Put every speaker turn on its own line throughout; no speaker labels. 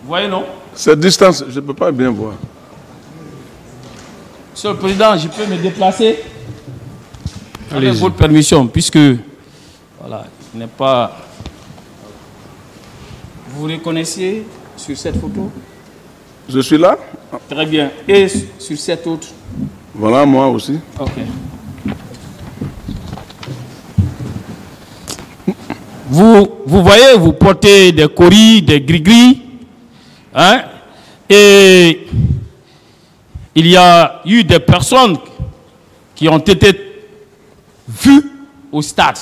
Vous voyez, non?
Cette distance, je ne peux pas bien voir.
Monsieur le Président, je peux me déplacer avec votre permission, puisque voilà, il n'est pas... Vous reconnaissez sur cette photo?
Je suis là.
Très bien. Et sur cette autre?
Voilà, moi aussi.
Ok. Vous voyez, vous portez des coris, des gris-gris, hein? Et il y a eu des personnes qui ont été vues au stade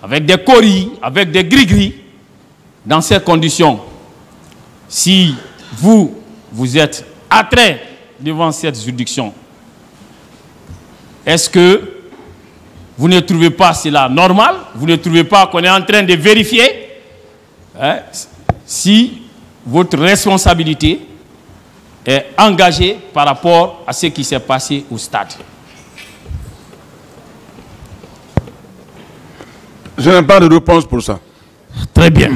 avec des coris, avec des gris-gris. Dans ces conditions, si vous êtes attrait devant cette juridiction, est-ce que vous ne trouvez pas cela normal? Vous ne trouvez pas qu'on est en train de vérifier, hein, si votre responsabilité est engagée par rapport à ce qui s'est passé au stade?
Je n'ai pas de réponse pour ça.
Très bien.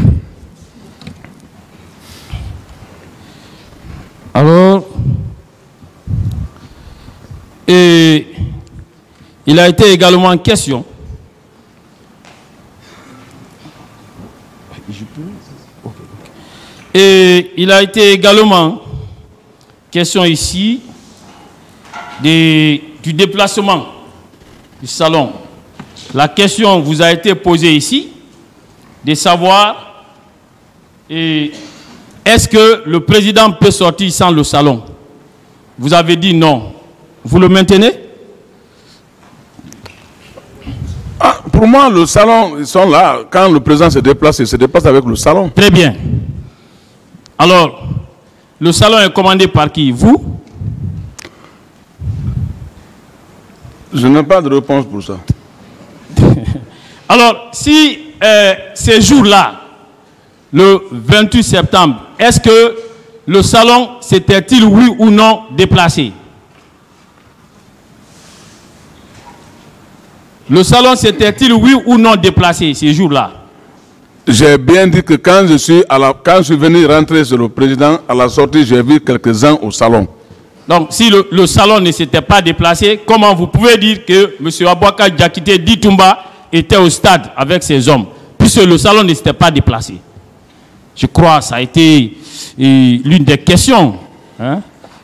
Alors, et il a été également en question. Et il a été également question ici du déplacement du salon. La question vous a été posée ici de savoir est-ce que le président peut sortir sans le salon? Vous avez dit non. Vous le maintenez?
Ah, pour moi, le salon, ils sont là. Quand le président se déplace, il se déplace avec le salon.
Très bien. Alors, le salon est commandé par qui? Vous?
Je n'ai pas de réponse pour ça.
Alors, si ces jours-là, le 28 septembre, est-ce que le salon s'était-il, oui ou non, déplacé? Le salon s'était-il, oui ou non, déplacé ces jours-là?
J'ai bien dit que quand je suis venu rentrer sur le président, à la sortie, j'ai vu quelques-uns au salon.
Donc, si le salon ne s'était pas déplacé, comment vous pouvez dire que M. Aboubacar Diakité Ditumba était au stade avec ses hommes, puisque le salon ne s'était pas déplacé? Je crois que ça a été l'une des questions, hein,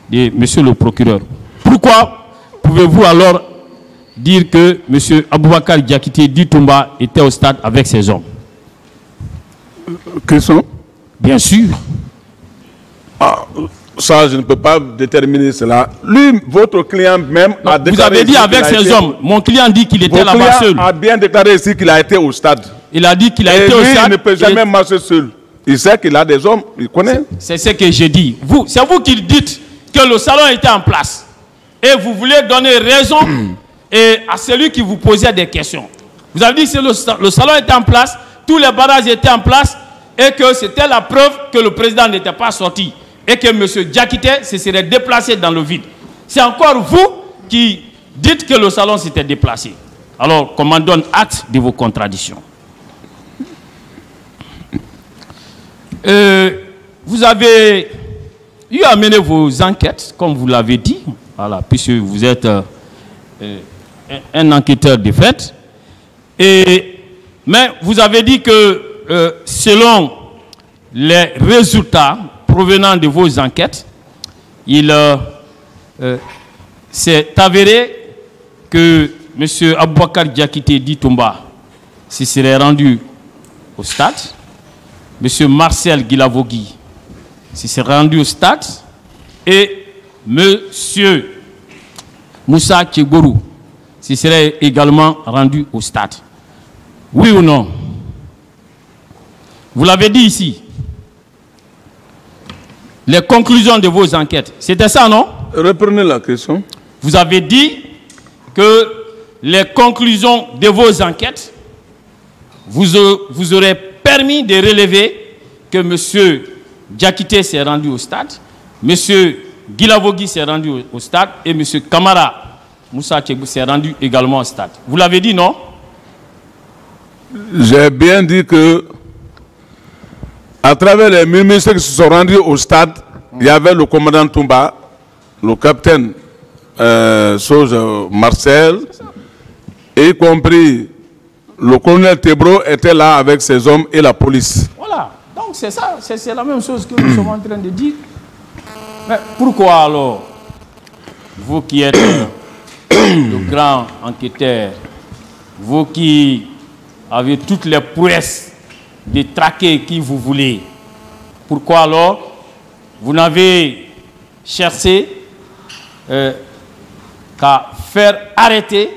de M. le procureur. Pourquoi pouvez-vous alors dire que M. Aboubacar Diakité Ditumba était au stade avec ses hommes?
Quels sont?
Bien sûr.
Ah, ça, je ne peux pas déterminer cela. Lui, votre client même a déclaré...
Vous avez dit avec ses hommes. Mon client dit qu'il était là-bas seul.
Votre client a bien déclaré ici qu'il a été au stade.
Il a dit qu'il a été au stade.
Il ne peut jamais marcher seul. Il sait qu'il a des hommes, il connaît.
C'est ce que j'ai dit. C'est vous qui dites que le salon était en place. Et vous voulez donner raison à celui qui vous posait des questions. Vous avez dit que le salon était en place, tous les barrages étaient en place, et que c'était la preuve que le président n'était pas sorti. Et que M. Diakité se serait déplacé dans le vide. C'est encore vous qui dites que le salon s'était déplacé. Alors, qu'on m'en donne acte de vos contradictions. Vous avez eu à mener vos enquêtes, comme vous l'avez dit, voilà, puisque vous êtes un enquêteur de fait. Mais vous avez dit que selon les résultats provenant de vos enquêtes, il s'est avéré que M. Aboubacar Diakité Ditumba se serait rendu au stade. M. Marcel Guilavogui se serait rendu au stade et M. Moussa Tchegbourou se serait également rendu au stade. Oui ou non? Vous l'avez dit ici. Les conclusions de vos enquêtes, c'était ça, non?
Reprenez la question.
Vous avez dit que les conclusions de vos enquêtes vous auraient permis de relever que M. Diakité s'est rendu au stade, M. Guilavogui s'est rendu au stade et M. Kamara Moussa Tchegbourou s'est rendu également au stade. Vous l'avez dit, non?
J'ai bien dit que À travers les ministres qui se sont rendus au stade, il y avait le commandant Toumba, le capitaine Marcel, et y compris le colonel Tebro était là avec ses hommes et la police.
Voilà, donc c'est ça, c'est la même chose que nous sommes en train de dire. Mais pourquoi alors, vous qui êtes le grand enquêteur, vous qui avez toutes les prouesses de traquer qui vous voulez, pourquoi alors vous n'avez cherché qu'à faire arrêter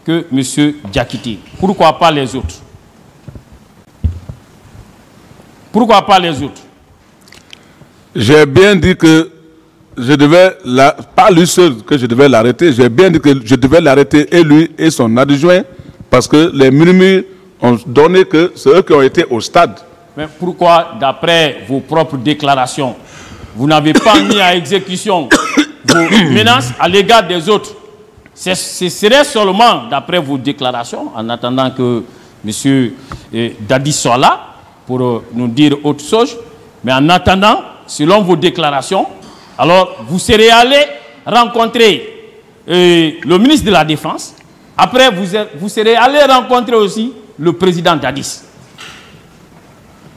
que M. Diakité? Pourquoi pas les autres? Pourquoi pas les autres?
J'ai bien dit que je devais, pas lui seul que je devais l'arrêter, j'ai bien dit que je devais l'arrêter et lui et son adjoint, parce que les murmures ont donné que c'est eux qui ont été au stade.
Mais pourquoi, d'après vos propres déclarations, vous n'avez pas mis à exécution vos menaces à l'égard des autres? Ce serait seulement, d'après vos déclarations, en attendant que M. Dadi soit là pour nous dire autre chose, mais en attendant, selon vos déclarations, alors vous serez allé rencontrer le ministre de la Défense. Après, vous serez allé rencontrer aussi le président Dadis.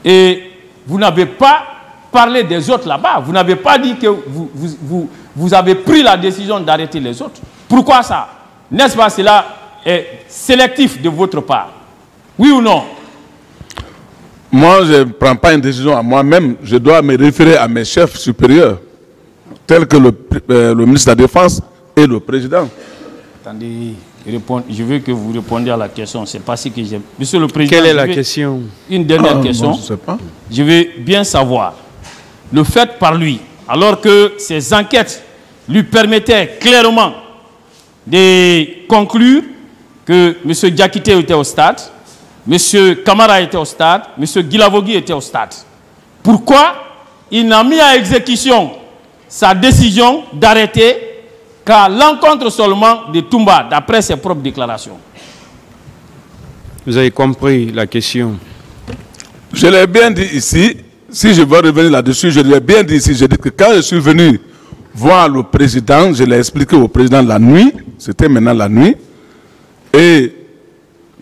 Et vous n'avez pas parlé des autres là-bas. Vous n'avez pas dit que vous avez pris la décision d'arrêter les autres. Pourquoi ça? N'est-ce pas cela est sélectif de votre part? Oui ou non?
Moi, je ne prends pas une décision à moi-même. Je dois me référer à mes chefs supérieurs, tels que le ministre de la Défense et le président.
Attendez, je veux que vous répondiez à la question. C'est pas ce que j'aime. Monsieur le Président,
quelle est la question?
Une dernière question.
Moi, je sais pas.
Je veux bien savoir le fait par lui, alors que ses enquêtes lui permettaient clairement de conclure que M. Diakité était au stade, M. Camara était au stade, M. Guilavogui était au stade. Pourquoi il n'a mis à exécution sa décision d'arrêter qu'à l'encontre seulement de Toumba, d'après ses propres déclarations?
Vous avez compris la question.
Je l'ai bien dit ici, si je veux revenir là-dessus, je l'ai bien dit ici, je dis que quand je suis venu voir le président, je l'ai expliqué au président la nuit, c'était maintenant la nuit, et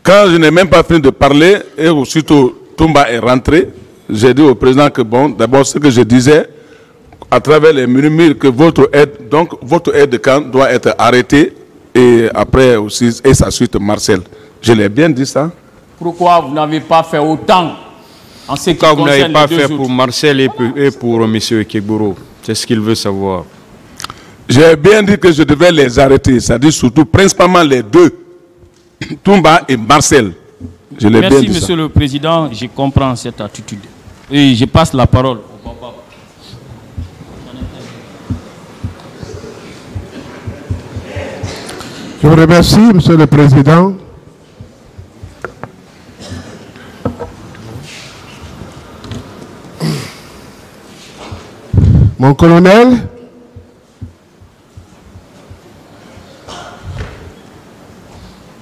quand je n'ai même pas fini de parler, et aussitôt Toumba est rentré, j'ai dit au président que bon, d'abord ce que je disais, à travers les murmures, que votre aide de camp doit être arrêté, et après aussi, et sa suite Marcel. Je l'ai bien dit ça.
Pourquoi vous n'avez pas fait autant en ce qui concerne
vous n'avez pas fait
autres?
pour Marcel et pour M. Ekegbouro? C'est ce qu'il veut savoir.
J'ai bien dit que je devais les arrêter, c'est-à-dire surtout, principalement les deux, Toumba et Marcel. Je l'ai bien dit.
Merci, Monsieur le Président, je comprends cette attitude. Et je passe la parole au papa.
Je vous remercie, Monsieur le Président. Mon colonel,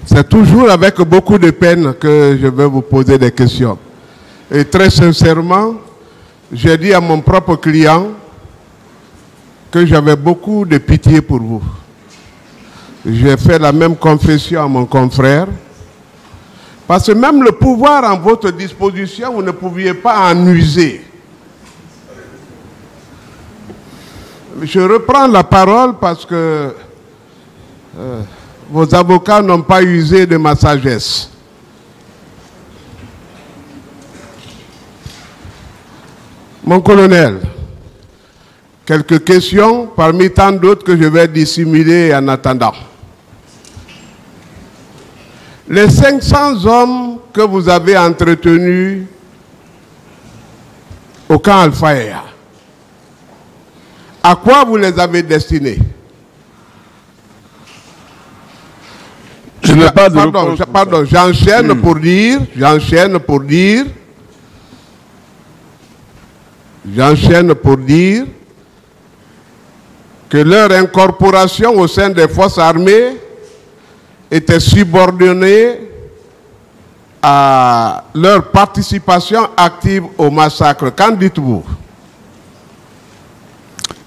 c'est toujours avec beaucoup de peine que je vais vous poser des questions. Et très sincèrement, j'ai dit à mon propre client que j'avais beaucoup de pitié pour vous. J'ai fait la même confession à mon confrère. Parce que même le pouvoir en votre disposition, vous ne pouviez pas en user. Je reprends la parole parce que vos avocats n'ont pas usé de ma sagesse. Mon colonel, quelques questions parmi tant d'autres que je vais dissimuler en attendant. Les 500 hommes que vous avez entretenus au camp Al-Faya, à quoi vous les avez destinés?
Je n'ai pas de
pardon, j'enchaîne pour dire que leur incorporation au sein des forces armées était subordonnée à leur participation active au massacre. Qu'en dites-vous?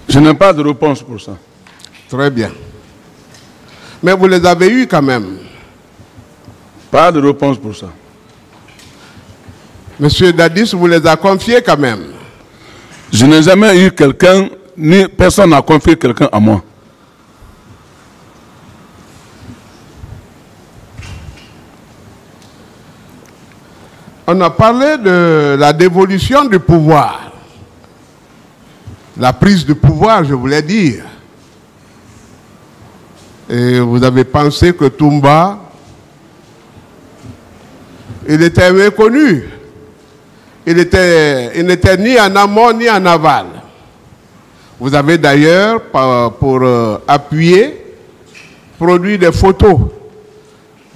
Je n'ai pas de réponse pour ça.
Très bien. Mais vous les avez eus quand même.
Pas de réponse pour ça.
Monsieur Dadis vous les a confiés quand même.
Je n'ai jamais eu quelqu'un, ni personne n'a confié quelqu'un à moi.
On a parlé de la dévolution du pouvoir. La prise de pouvoir, je voulais dire. Et vous avez pensé que Toumba, il était méconnu. Il n'était ni en amont ni en aval. Vous avez d'ailleurs, pour appuyer, produit des photos.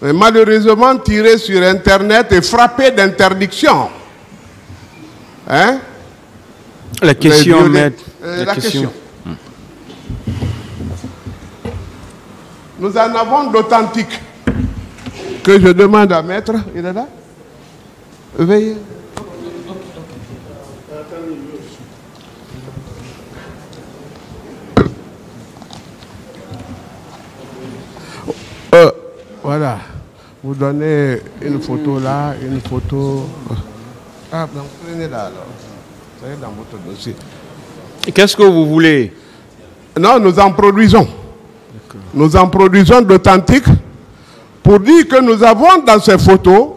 Mais malheureusement tirées sur Internet et frappées d'interdiction. Hein?
La question, maître.
La question. Nous en avons d'authentiques que je demande à maître. Il est là? Veuillez. Voilà. Vous donnez une photo là, une photo. Ah, donc prenez là alors. C'est dans votre dossier.
Qu'est-ce que vous voulez?
Non, nous en produisons. Nous en produisons d'authentiques pour dire que nous avons dans ces photos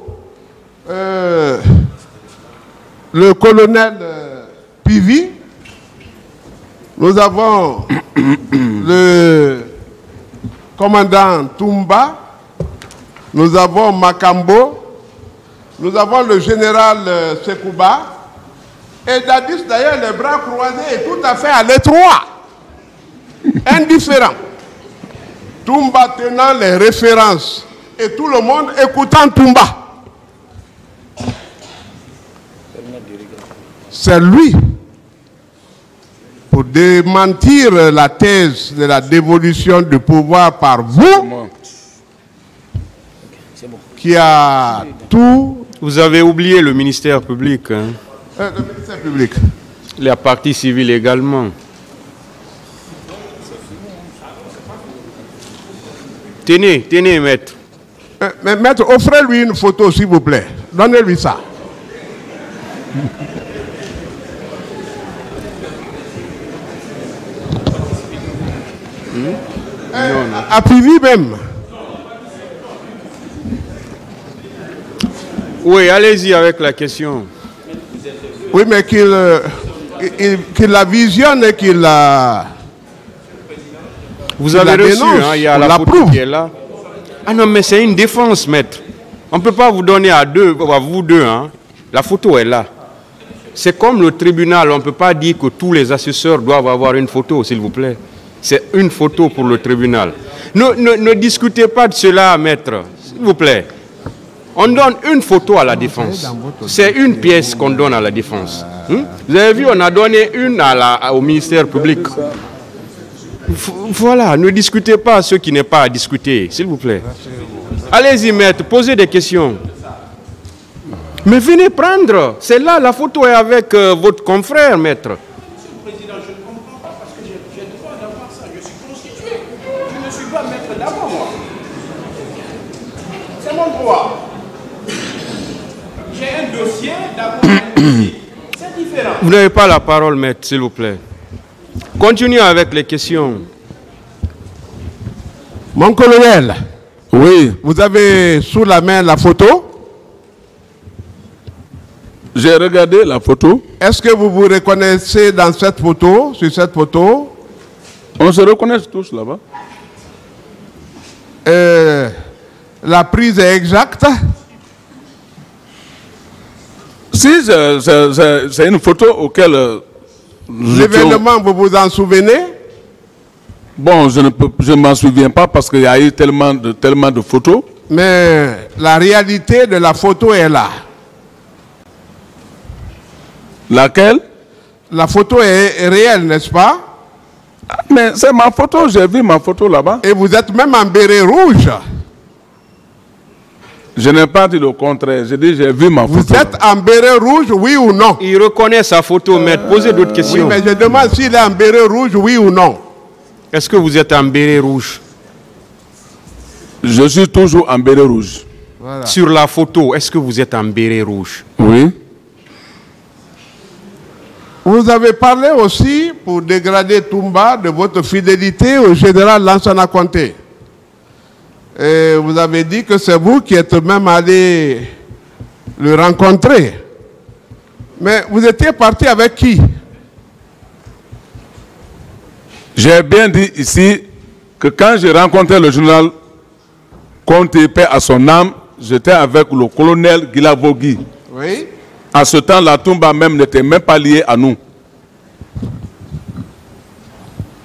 le colonel Pivi, nous avons le commandant Toumba, nous avons Makambo, nous avons le général Sekouba, et Dadis d'ailleurs les bras croisés et tout à fait à l'étroit, indifférent. Toumba tenant les références et tout le monde écoutant Toumba. C'est lui, pour démentir la thèse de la dévolution du pouvoir par vous, qui a tout...
Vous avez oublié le ministère public. Hein?
Le ministère public.
La partie civile également. Tenez, tenez, maître.
Mais maître, offrez-lui une photo, s'il vous plaît. Donnez-lui ça. À Pivi même.
Oui, allez-y avec la question.
Oui, mais qu'il la visionne et qu'il la...
Vous avez reçu, hein, il y a la photo qui est là. Ah non, mais c'est une défense, maître. On ne peut pas vous donner à vous deux. Hein. La photo est là. C'est comme le tribunal, on ne peut pas dire que tous les assesseurs doivent avoir une photo, s'il vous plaît. C'est une photo pour le tribunal. Ne discutez pas de cela, maître, s'il vous plaît. On donne une photo à la défense. C'est une pièce qu'on donne à la défense. Vous avez vu, on a donné une au ministère public. Voilà, ne discutez pas ce qui n'est pas à discuter, s'il vous plaît. Allez-y, maître, posez des questions. Mais venez prendre. C'est là, la photo est avec votre confrère, maître.
Monsieur le Président, je ne comprends pas parce que j'ai le droit d'avoir ça. Je suis constitué. Je ne suis pas maître d'abord, moi. C'est mon droit. J'ai un dossier, d'abord un dossier. C'est différent.
Vous n'avez pas la parole, maître, s'il vous plaît. Continuez avec les questions.
Mon colonel,
Oui,
vous avez sous la main la photo.
j'ai regardé la photo.
Est-ce que vous vous reconnaissez dans cette photo, sur cette photo?
On se reconnaît tous là-bas.
La prise est exacte?
Si, c'est une photo auquel...
L'événement, vous vous en souvenez?
Bon, je ne m'en souviens pas parce qu'il y a eu tellement de photos.
Mais la réalité de la photo est là.
Laquelle?
La photo est réelle, n'est-ce pas?
Mais c'est ma photo, j'ai vu ma photo là-bas.
Et vous êtes même en béret rouge.
Je n'ai pas dit le contraire. J'ai dit, j'ai vu ma photo.
Vous êtes en béret rouge, oui ou non?
Il reconnaît sa photo, maître. Posez d'autres
Oui,
questions.
mais je demande s'il est en béret rouge, oui ou non?
Est-ce que vous êtes en béret rouge?
Je suis toujours en béret rouge.
Voilà.
Sur la photo, est-ce que vous êtes en béret rouge?
Oui.
Vous avez parlé aussi, pour dégrader Toumba, de votre fidélité au général Lansana Conté. Et vous avez dit que c'est vous qui êtes même allé le rencontrer. Mais vous étiez parti avec qui?
J'ai bien dit ici que quand j'ai rencontré le général Conté, paix à son âme, j'étais avec le colonel Guilavogui.
Oui.
À ce temps, la Toumba même n'était même pas liée à nous.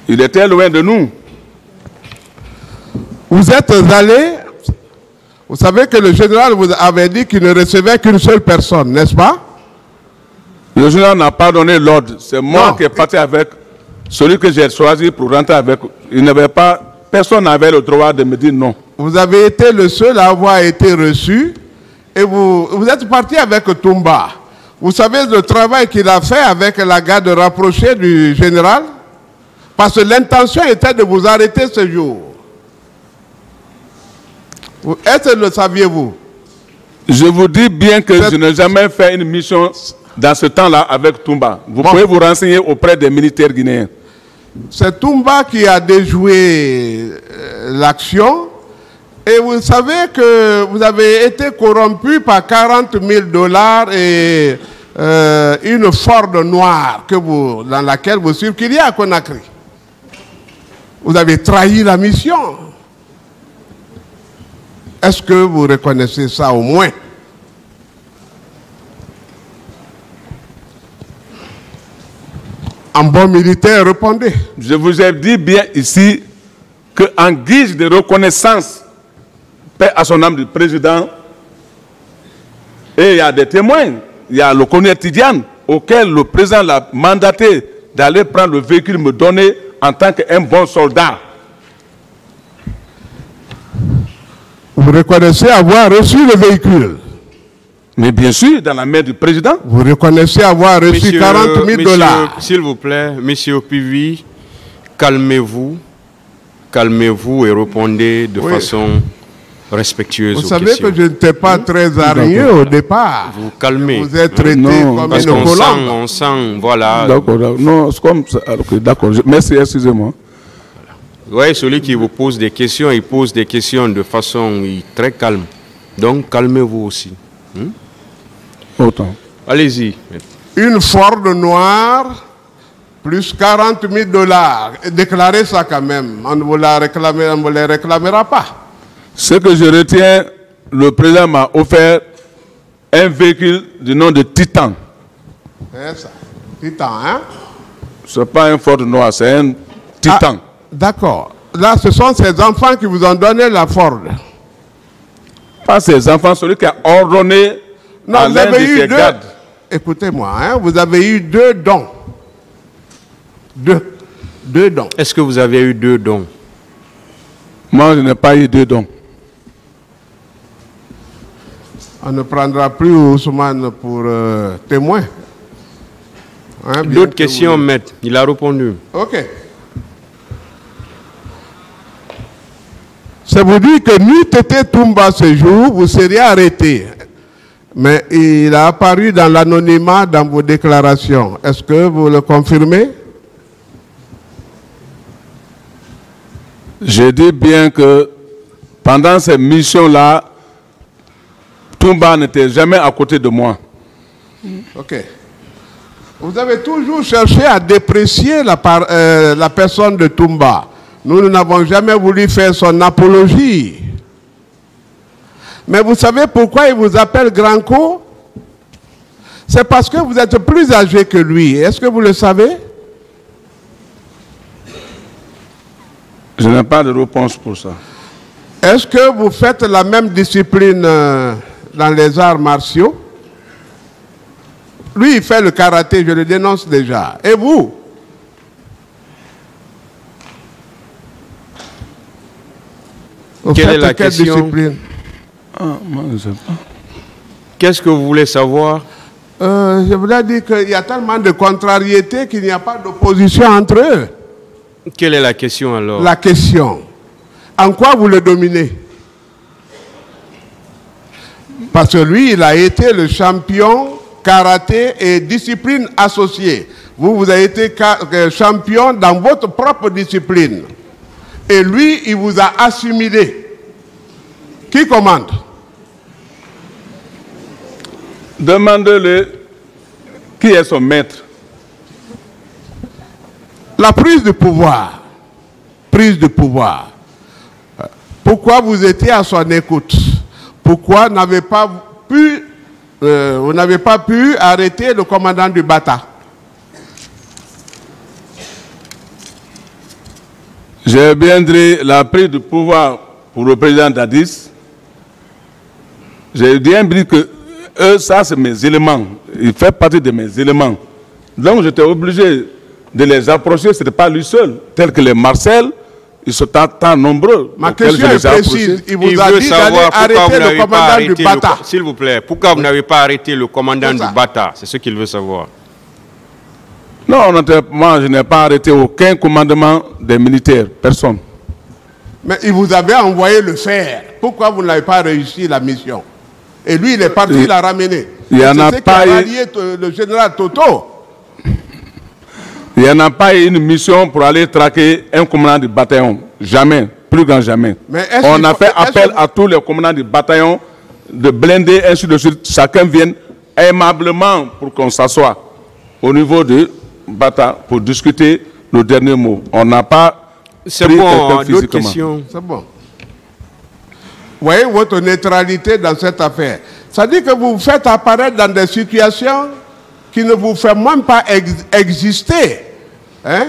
Il était loin de nous.
Vous êtes allé, vous savez que le général vous avait dit qu'il ne recevait qu'une seule personne, n'est-ce pas?
Le général n'a pas donné l'ordre. C'est moi
Non.
qui est parti avec celui que j'ai choisi pour rentrer avec. Il n'avait pas, personne n'avait le droit de me dire non.
Vous avez été le seul à avoir été reçu et vous êtes parti avec Toumba. Vous savez le travail qu'il a fait avec la garde rapprochée du général? Parce que l'intention était de vous arrêter ce jour. Est-ce que le saviez-vous?
Je vous dis bien que je n'ai jamais fait une mission dans ce temps-là avec Toumba. Vous pouvez vous renseigner auprès des militaires guinéens.
C'est Toumba qui a déjoué l'action. Et vous savez que vous avez été corrompu par 40 000 $ et une Ford noire dans laquelle vous circuliez à Conakry. Vous avez trahi la mission. Est-ce que vous reconnaissez ça au moins? En bon militaire, répondez.
Je vous ai dit bien ici qu'en guise de reconnaissance, paix à son âme du président, et il y a des témoins, il y a le colonel Tidiane, auquel le président l'a mandaté d'aller prendre le véhicule, me donner en tant qu'un bon soldat.
Vous reconnaissez avoir reçu le véhicule?
Mais bien sûr, dans la main du président.
Vous reconnaissez avoir reçu 40 000 $?
S'il vous plaît, monsieur Pivi, calmez-vous. Calmez-vous et répondez de façon respectueuse aux questions.
Vous savez que je n'étais pas très hargneux au départ.
Vous calmez.
Vous êtes traité comme
parce
une colombe.
on sent, voilà.
D'accord, non, c'est comme ça. Okay, d'accord, merci, excusez-moi.
Oui, celui qui vous pose des questions, il pose des questions de façon très calme. Donc, calmez-vous aussi.
Autant.
Allez-y.
Une Ford noire, plus 40 000 $. Déclarez ça quand même. On ne vous les réclamera pas.
Ce que je retiens, le président m'a offert un véhicule du nom de Titan.
C'est ça. Titan, hein?
Ce n'est pas un Ford noir, c'est un Titan.
Ah, d'accord. Là, ce sont ces enfants qui vous ont donné la Ford.
Pas ses enfants, celui qui a ordonné à l'un de ses gardes.
Écoutez-moi, hein, vous avez eu 2 dons. Deux dons.
Est-ce que vous avez eu 2 dons?
Moi, je n'ai pas eu 2 dons.
On ne prendra plus Ousmane pour témoin. Hein,
D'autres questions, maître? Il a répondu.
Ok. Ça vous dit que n'eût été Toumba ce jour, vous seriez arrêté. Mais il a apparu dans l'anonymat dans vos déclarations. Est-ce que vous le confirmez?
Je dis bien que pendant ces missions-là, Toumba n'était jamais à côté de moi.
Ok. Vous avez toujours cherché à déprécier la personne de Toumba. Nous n'avons jamais voulu faire son apologie. Mais vous savez pourquoi il vous appelle Granco? C'est parce que vous êtes plus âgé que lui. Est-ce que vous le savez?
Je n'ai pas de réponse pour ça.
Est-ce que vous faites la même discipline dans les arts martiaux? Lui, il fait le karaté, je le dénonce déjà. Et vous? Vous
Quelle
faites
est la
quelle
question?
discipline?
Moi, je ne sais pas.
Qu'est-ce que vous voulez savoir?
Je voudrais dire qu'il y a tellement de contrariétés qu'il n'y a pas d'opposition entre eux.
Quelle est la question alors?
La question, en quoi vous le dominez? Parce que lui, il a été le champion karaté et discipline associée. Vous, vous avez été champion dans votre propre discipline. Et lui, il vous a assimilé. Qui commande?
Demandez-le qui est son maître.
La prise de pouvoir. Prise de pouvoir. Pourquoi vous étiez à son écoute? Pourquoi vous n'avez pas pu arrêter le commandant du Bata?
J'ai bien dit la prise de pouvoir pour le président Dadis. J'ai bien dit que ça c'est mes éléments. Il fait partie de mes éléments. Donc j'étais obligé de les approcher. Ce n'était pas lui seul. Tel que les Marcel, ils sont tant nombreux.
Ma question est précise. Il vous a dit d'aller arrêter le commandant du Bata.
S'il vous plaît, pourquoi vous n'avez pas arrêté le commandant du Bata? C'est ce qu'il veut savoir.
Non, moi je n'ai pas arrêté aucun commandement des militaires. Personne.
Mais il vous avait envoyé le faire. Pourquoi vous n'avez pas réussi la mission? Et lui, il est parti, il l'a ramené.
Il n'y en a pas
le général Toto.
Il n'y en a pas eu une mission pour aller traquer un commandant du bataillon. Jamais, plus grand jamais. On a fait appel à tous les commandants du bataillon de blinder, ainsi de suite. Chacun vienne aimablement pour qu'on s'assoie au niveau de Bata pour discuter le dernier mot. On n'a pas pris quelqu'un physiquement.
C'est bon. Vous voyez votre neutralité dans cette affaire. Ça dit que vous vous faites apparaître dans des situations qui ne vous font même pas exister. Hein?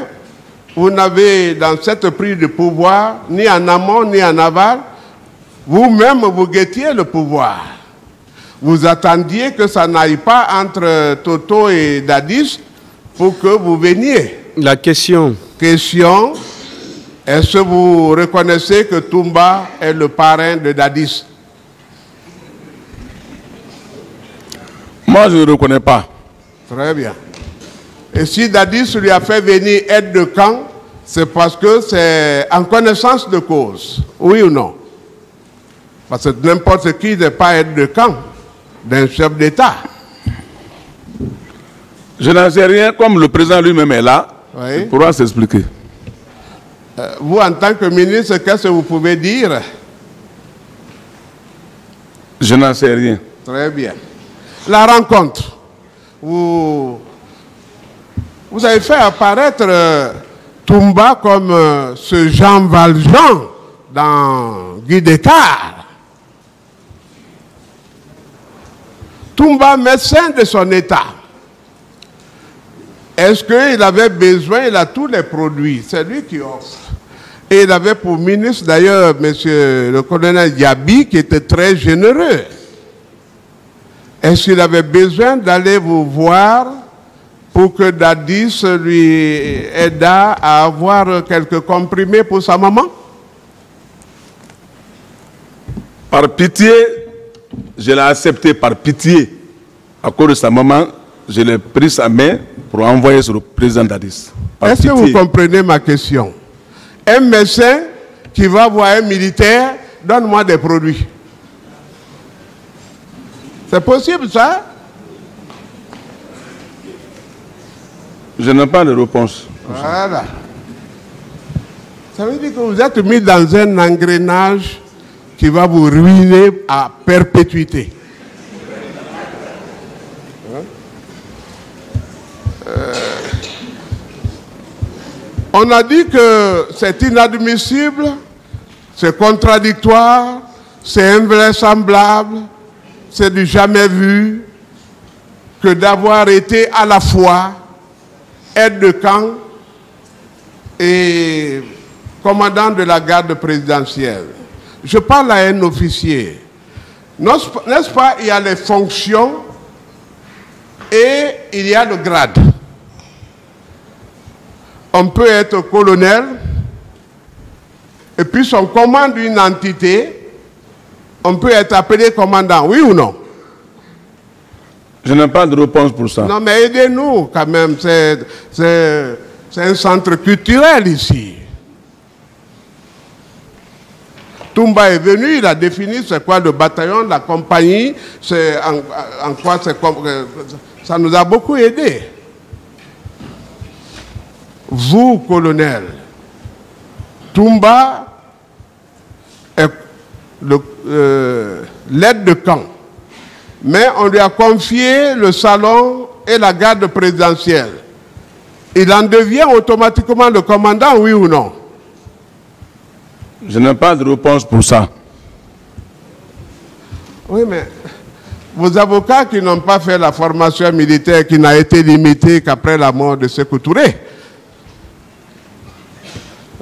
Vous n'avez dans cette prise de pouvoir, ni en amont, ni en aval, vous-même vous guettiez le pouvoir. Vous attendiez que ça n'aille pas entre Toto et Dadis pour que vous veniez.
La question.
Question, est-ce que vous reconnaissez que Toumba est le parrain de Dadis?
Moi, je ne le reconnais pas.
Très bien. Et si Dadis lui a fait venir aide de camp, c'est parce que c'est en connaissance de cause. Oui ou non? Parce que n'importe qui n'est pas aide de camp d'un chef d'État.
Je n'en sais rien, comme le président lui-même est là, oui. Il pourra s'expliquer.
Vous, en tant que ministre, qu'est-ce que vous pouvez dire?
Je n'en sais rien.
Très bien. La rencontre. Vous avez fait apparaître Toumba comme ce Jean Valjean dans Guy Descartes. Toumba, médecin de son état. Est-ce qu'il avait besoin? Il a tous les produits. C'est lui qui offre. Et il avait pour ministre, d'ailleurs, monsieur le colonel Diaby, qui était très généreux. Est-ce qu'il avait besoin d'aller vous voir pour que Dadis lui aida à avoir quelques comprimés pour sa maman?
Par pitié, je l'ai accepté par pitié. À cause de sa maman, je l'ai pris sa main pour envoyer sur le président Dadis.
Est-ce que vous comprenez ma question? Un médecin qui va voir un militaire, donne-moi des produits. C'est possible ça?
Je n'ai pas de réponse.
Voilà. Ça veut dire que vous êtes mis dans un engrenage qui va vous ruiner à perpétuité. On a dit que c'est inadmissible, c'est contradictoire, c'est invraisemblable, c'est du jamais vu que d'avoir été à la fois aide de camp et commandant de la garde présidentielle. Je parle à un officier. N'est-ce pas, il y a les fonctions et il y a le grade. On peut être colonel et puis on commande une entité on peut être appelé commandant, oui ou non?
Je n'ai pas de réponse pour ça.
Non, mais aidez-nous quand même. C'est un centre culturel ici. Toumba est venu, il a défini c'est quoi le bataillon, la compagnie, c'est en quoi c'est ça nous a beaucoup aidé. Vous, colonel, Toumba est l'aide de camp, mais on lui a confié le salon et la garde présidentielle. Il en devient automatiquement le commandant, oui ou non?
Je n'ai pas de réponse pour ça.
Oui, mais vos avocats qui n'ont pas fait la formation militaire, qui n'a été limitée qu'après la mort de Sékou Touré,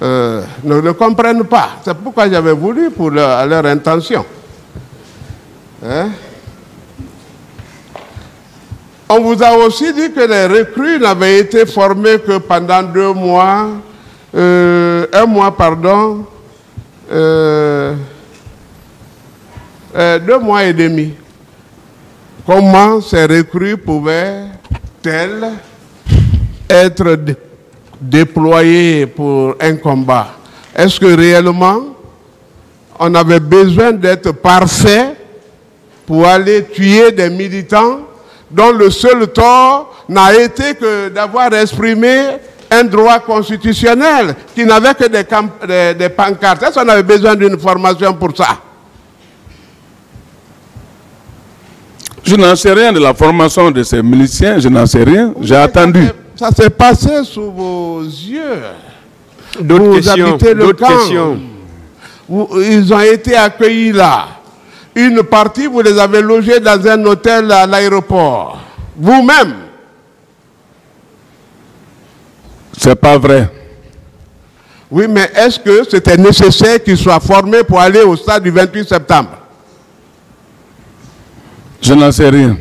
ne le comprennent pas. C'est pourquoi j'avais voulu pour leur intention. Hein? On vous a aussi dit que les recrues n'avaient été formées que pendant 2 mois, 1 mois, pardon, 2 mois et demi. Comment ces recrues pouvaient-elles être déployées pour un combat? Est-ce que réellement on avait besoin d'être parfait pour aller tuer des militants dont le seul tort n'a été que d'avoir exprimé un droit constitutionnel, qui n'avait que des pancartes? Est-ce qu'on avait besoin d'une formation pour ça?
Je n'en sais rien de la formation de ces miliciens, je n'en sais rien. J'ai attendu.
Ça s'est passé sous vos yeux.
D'autres questions.
Ils ont été accueillis là. Une partie, vous les avez logés dans un hôtel à l'aéroport. Vous-même.
C'est pas vrai.
Oui, mais est-ce que c'était nécessaire qu'ils soient formés pour aller au stade du 28 septembre?
Je n'en sais rien.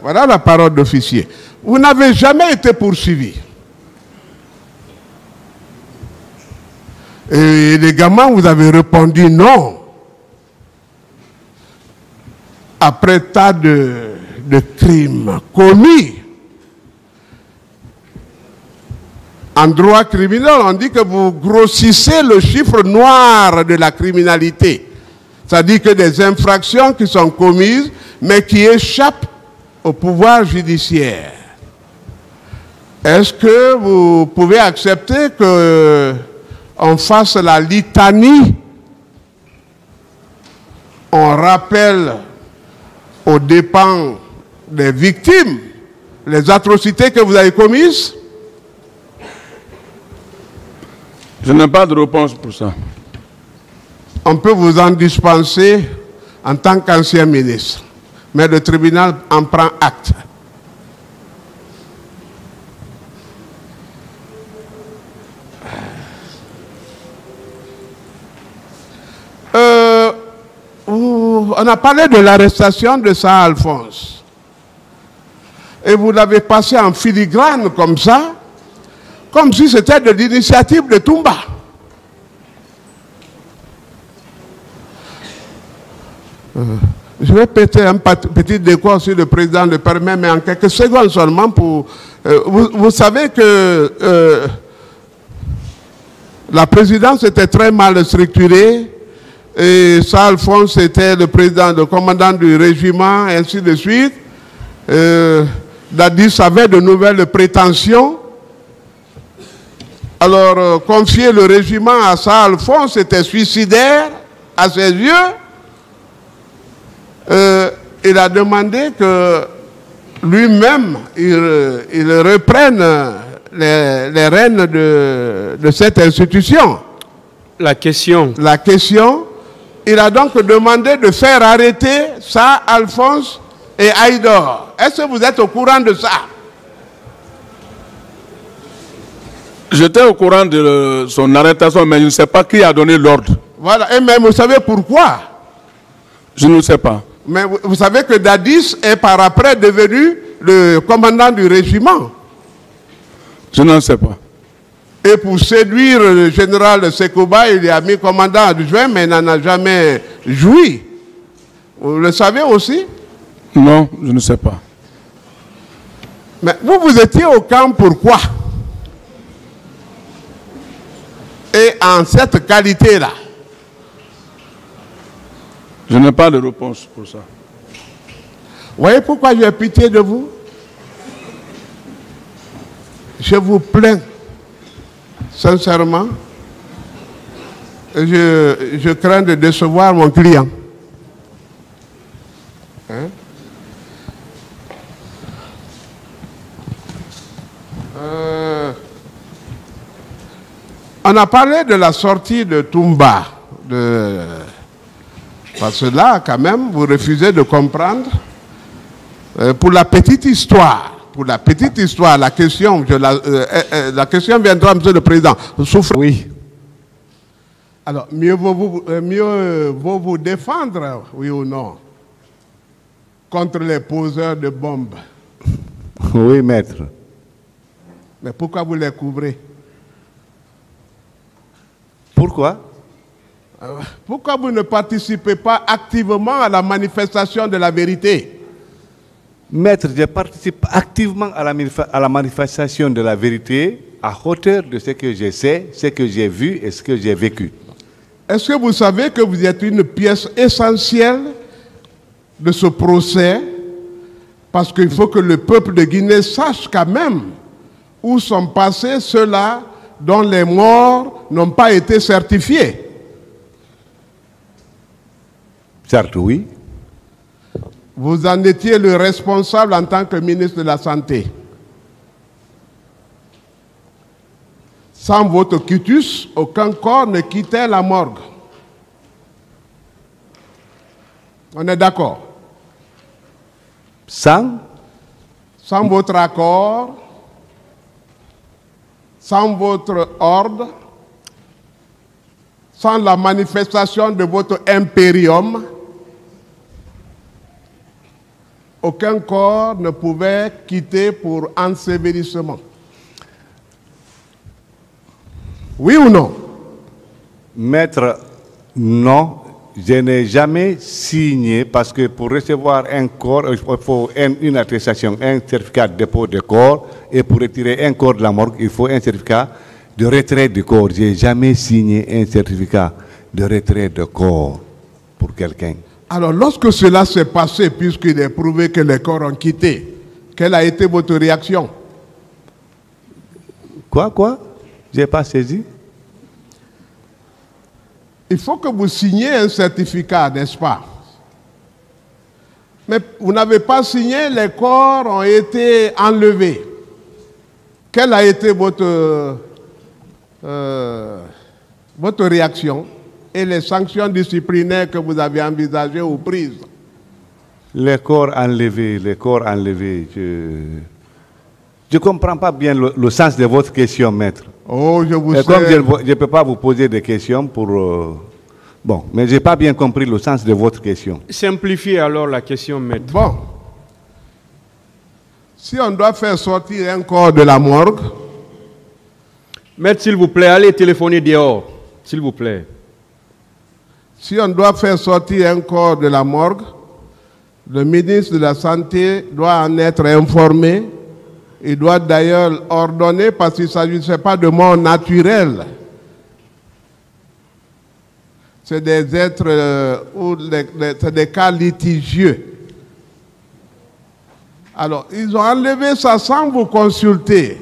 Voilà la parole d'officier. Vous n'avez jamais été poursuivi. Et légalement, vous avez répondu non. Après tas de crimes commis. En droit criminel, on dit que vous grossissez le chiffre noir de la criminalité. C'est-à-dire que des infractions qui sont commises, mais qui échappent au pouvoir judiciaire. Est-ce que vous pouvez accepter qu'on fasse la litanie? On rappelle aux dépens des victimes les atrocités que vous avez commises?
Je n'ai pas de réponse pour ça.
On peut vous en dispenser en tant qu'ancien ministre, mais le tribunal en prend acte. On a parlé de l'arrestation de Sir Alphonse. Et vous l'avez passé en filigrane comme ça, comme si c'était de l'initiative de Toumba. Je vais péter un petit décor si le président le permet, mais en quelques secondes seulement pour... vous savez que la présidence était très mal structurée et Sir Alphonse était le président, le commandant du régiment, et ainsi de suite. Dadis avait de nouvelles prétentions. Alors, confier le régiment à Sir Alphonse était suicidaire à ses yeux. Il a demandé que lui-même, il reprenne les rênes de cette institution.
La question,
il a donc demandé de faire arrêter Sir Alphonse et Haïdar. Est-ce que vous êtes au courant de ça?
J'étais au courant de son arrestation, mais je ne sais pas qui a donné l'ordre.
Voilà, et même vous savez pourquoi?
Je ne sais pas.
Mais vous savez que Dadis est par après devenu le commandant du régiment.
Je n'en sais pas.
Et pour séduire le général Sekouba, il a mis commandant adjoint, mais il n'en a jamais joui. Vous le savez aussi?
Non, je ne sais pas.
Mais vous étiez au camp pourquoi? Et en cette qualité-là?
Je n'ai pas de réponse pour ça.
Vous voyez pourquoi j'ai pitié de vous? Je vous plains, sincèrement. Je crains de décevoir mon client. Hein? On a parlé de la sortie de Toumba. Parce que là, quand même, vous refusez de comprendre. Pour la petite histoire, la question viendra, Monsieur le Président. Souffre. Oui. Alors, mieux vaut vous défendre, oui ou non, contre les poseurs de bombes.
Oui, maître.
Mais pourquoi vous les couvrez?
Pourquoi?
Pourquoi vous ne participez pas activement à la manifestation de la vérité?
Maître, je participe activement à la manifestation de la vérité à hauteur de ce que je sais, ce que j'ai vu et ce que j'ai vécu.
Est-ce que vous savez que vous êtes une pièce essentielle de ce procès? Parce qu'il faut que le peuple de Guinée sache quand même où sont passés ceux-là dont les morts n'ont pas été certifiés.
Certes, oui.
Vous en étiez le responsable en tant que ministre de la Santé. Sans votre quitus, aucun corps ne quittait la morgue. On est d'accord?
Sans
votre accord, sans votre ordre, sans la manifestation de votre impérium, aucun corps ne pouvait quitter pour ensevelissement. Oui ou non?
Maître, non, je n'ai jamais signé parce que pour recevoir un corps, il faut une attestation, un certificat de dépôt de corps, et pour retirer un corps de la morgue, il faut un certificat de retrait du corps. Je n'ai jamais signé un certificat de retrait de corps pour quelqu'un.
Alors, lorsque cela s'est passé, puisqu'il est prouvé que les corps ont quitté, quelle a été votre réaction?
Quoi? Je n'ai pas saisi.
Il faut que vous signiez un certificat, n'est-ce pas? Mais vous n'avez pas signé, les corps ont été enlevés. Quelle a été votre réaction et les sanctions disciplinaires que vous avez envisagées ou prises?
Les corps enlevés, je ne comprends pas bien le sens de votre question, maître.
Oh, je vous sais.
Comme je ne peux pas vous poser des questions pour... Bon, mais je n'ai pas bien compris le sens de votre question.
Simplifiez alors la question, maître.
Bon. Si on doit faire sortir un corps de la morgue...
Maître, s'il vous plaît, allez téléphoner dehors, s'il vous plaît.
Si on doit faire sortir un corps de la morgue, le ministre de la Santé doit en être informé. Il doit d'ailleurs ordonner, parce qu'il ne s'agissait pas de mort naturelle. C'est des êtres c'est des cas litigieux. Alors, ils ont enlevé ça sans vous consulter.